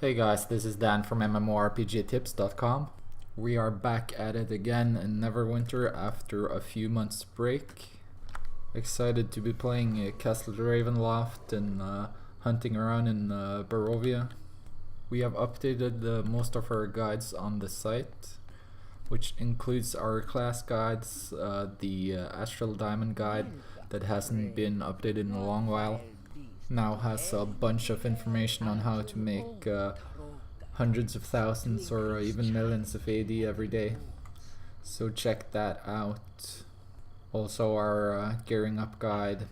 Hey guys, this is Dan from MMORPGtips.com. We are back at it again in Neverwinter after a few months break. Excited to be playing Castle Ravenloft and hunting around in Barovia. We have updated most of our guides on the site, which includes our class guides, the Astral Diamond guide that hasn't been updated in a long while. Now has a bunch of information on how to make hundreds of thousands or even millions of AD every day, so check that out. Also, our gearing up guide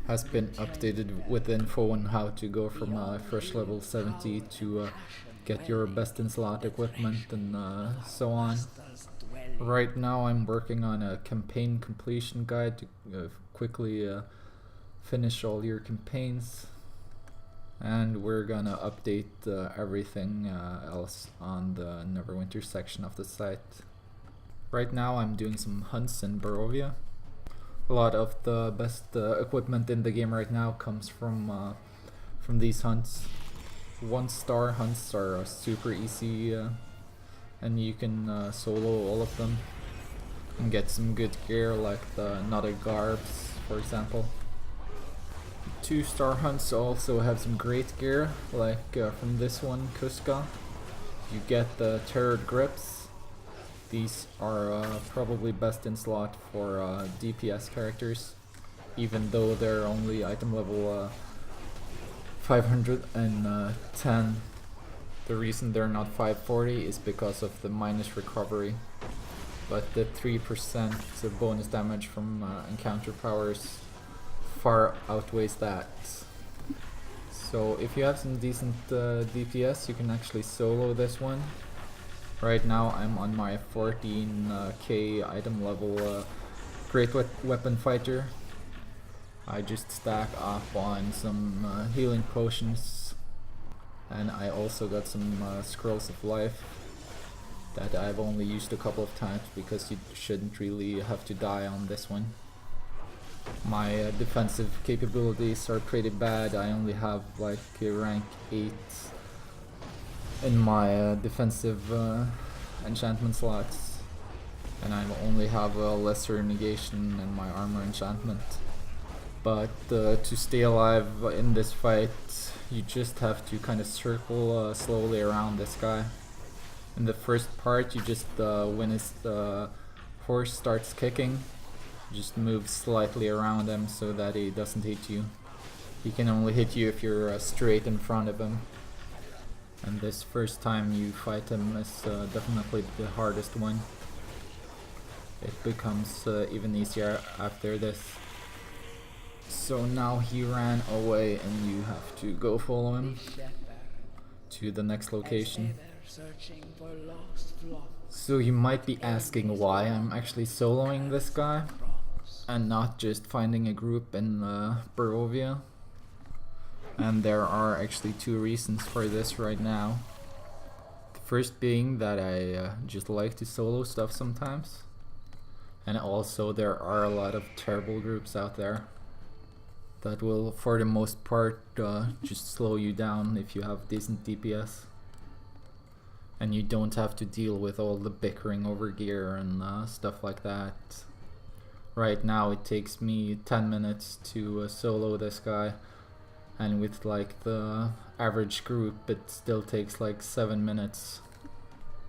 has been updated with info on how to go from fresh level 70 to get your best in slot equipment and so on. Right now I'm working on a campaign completion guide to quickly finish all your campaigns, and we're gonna update everything else on the Neverwinter section of the site. Right now I'm doing some hunts in Barovia. A lot of the best equipment in the game right now comes from these hunts. 1-star hunts are super easy and you can solo all of them and get some good gear like the knotted garbs, for example. 2-star hunts also have some great gear, like from this one, Cusca. You get the turret grips. These are probably best in slot for DPS characters, even though they're only item level 510. The reason they're not 540 is because of the minus recovery, but the 3% bonus damage from encounter powers far outweighs that. So if you have some decent DPS, you can actually solo this one. Right now I'm on my 14k item level great weapon fighter. I just stack up on some healing potions, and I also got some scrolls of life that I've only used a couple of times because you shouldn't really have to die on this one. My defensive capabilities are pretty bad. I only have like rank 8 in my defensive enchantment slots, and I only have a lesser negation in my armor enchantment. But to stay alive in this fight, you just have to kind of circle slowly around this guy. In the first part, you just when his horse starts kicking, just move slightly around him so that he doesn't hit you. He can only hit you if you're straight in front of him. And this first time you fight him is definitely the hardest one. It becomes even easier after this. So now he ran away and you have to go follow him to the next location. So you might be asking why I'm actually soloing this guy and not just finding a group in Barovia. And there are actually two reasons for this right now. The first being that I just like to solo stuff sometimes, and also there are a lot of terrible groups out there that will for the most part just slow you down if you have decent DPS, and you don't have to deal with all the bickering over gear and stuff like that. Right now it takes me 10 minutes to solo this guy, and with like the average group it still takes like 7 minutes,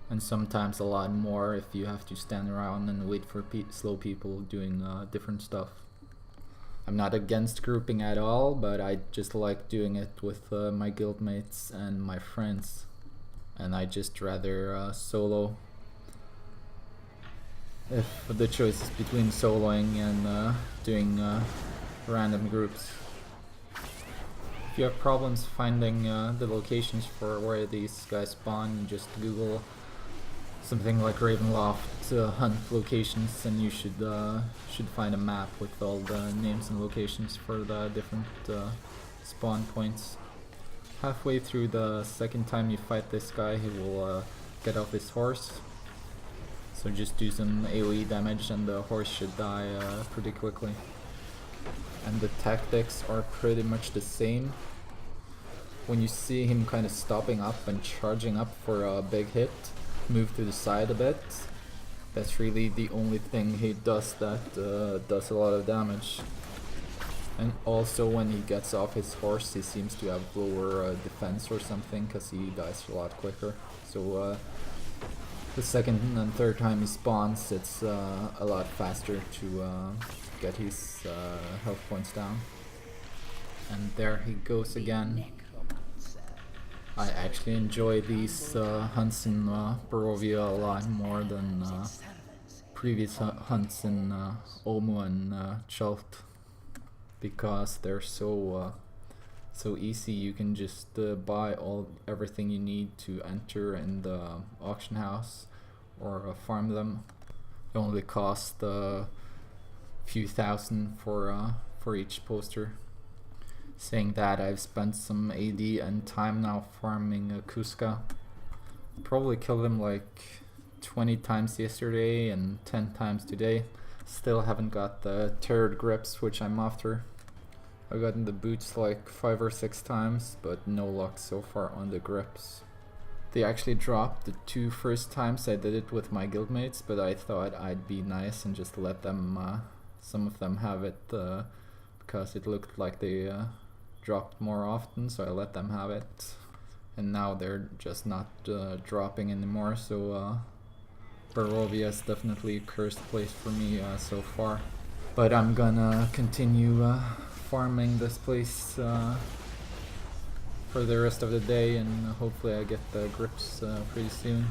and sometimes a lot more if you have to stand around and wait for slow people doing different stuff. I'm not against grouping at all, but I just like doing it with my guildmates and my friends, and I just rather solo if the choice is between soloing and doing random groups. If you have problems finding the locations for where these guys spawn, you just Google something like Ravenloft hunt locations, and you should find a map with all the names and locations for the different spawn points. Halfway through the second time you fight this guy, he will get off his horse. So just do some AoE damage and the horse should die pretty quickly. And the tactics are pretty much the same. when you see him kind of stopping up and charging up for a big hit, move to the side a bit. That's really the only thing he does that does a lot of damage. And also when he gets off his horse, he seems to have lower defense or something, because he dies a lot quicker. So the second and third time he spawns, it's a lot faster to get his health points down. And there he goes again. I actually enjoy these hunts in Barovia a lot more than previous hunts in Olmo and Chult, because they're so easy. You can just buy everything you need to enter in the auction house or farm them. It only cost a few thousand for each poster. Saying that, I've spent some AD and time now farming Cusca. Probably killed him like 20 times yesterday and 10 times today. Still haven't got the turret grips, which I'm after. I've gotten the boots like 5 or 6 times, but no luck so far on the grips. They actually dropped the 2 first times I did it with my guildmates, but I thought I'd be nice and just let them, some of them have it, because it looked like they dropped more often, so I let them have it. And now they're just not dropping anymore, so Barovia is definitely a cursed place for me so far. But I'm gonna continue farming this place for the rest of the day, and hopefully I get the grips pretty soon.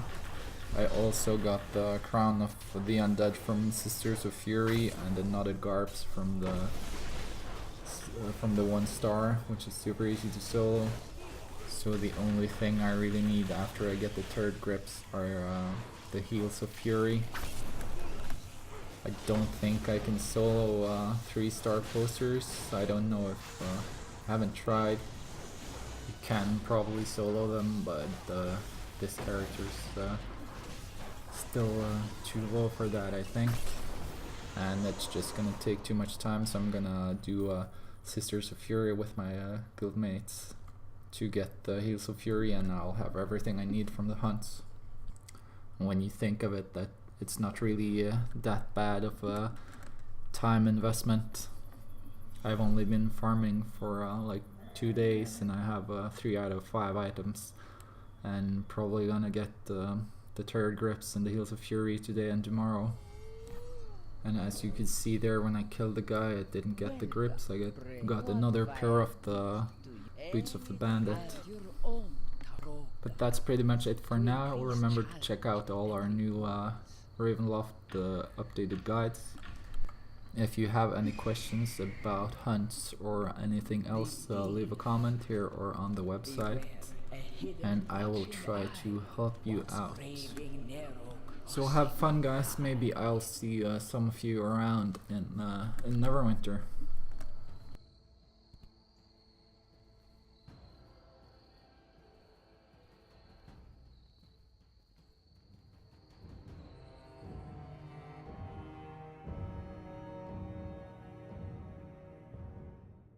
I also got the crown of the undead from Sisters of Fury and the knotted garbs from the 1 star, which is super easy to solo. So the only thing I really need after I get the third grips are the Heels of Fury. I don't think I can solo 3-star posters. I don't know if I haven't tried. You can probably solo them, but this character's still too low for that, I think. And it's just gonna take too much time, so I'm gonna do Sisters of Fury with my guildmates to get the Heels of Fury, and I'll have everything I need from the hunts. When you think of it, that it's not really that bad of a time investment. I've only been farming for like 2 days, and I have 3 out of 5 items, and probably gonna get the turret grips and the Heels of Fury today and tomorrow. And as you can see there, when I killed the guy, I didn't get the grips. I got another pair of the Boots of the Bandit. But that's pretty much it for now. Remember to check out all our new Ravenloft updated guides. If you have any questions about hunts or anything else, leave a comment here or on the website, and I will try to help you out. So have fun, guys. Maybe I'll see some of you around in Neverwinter.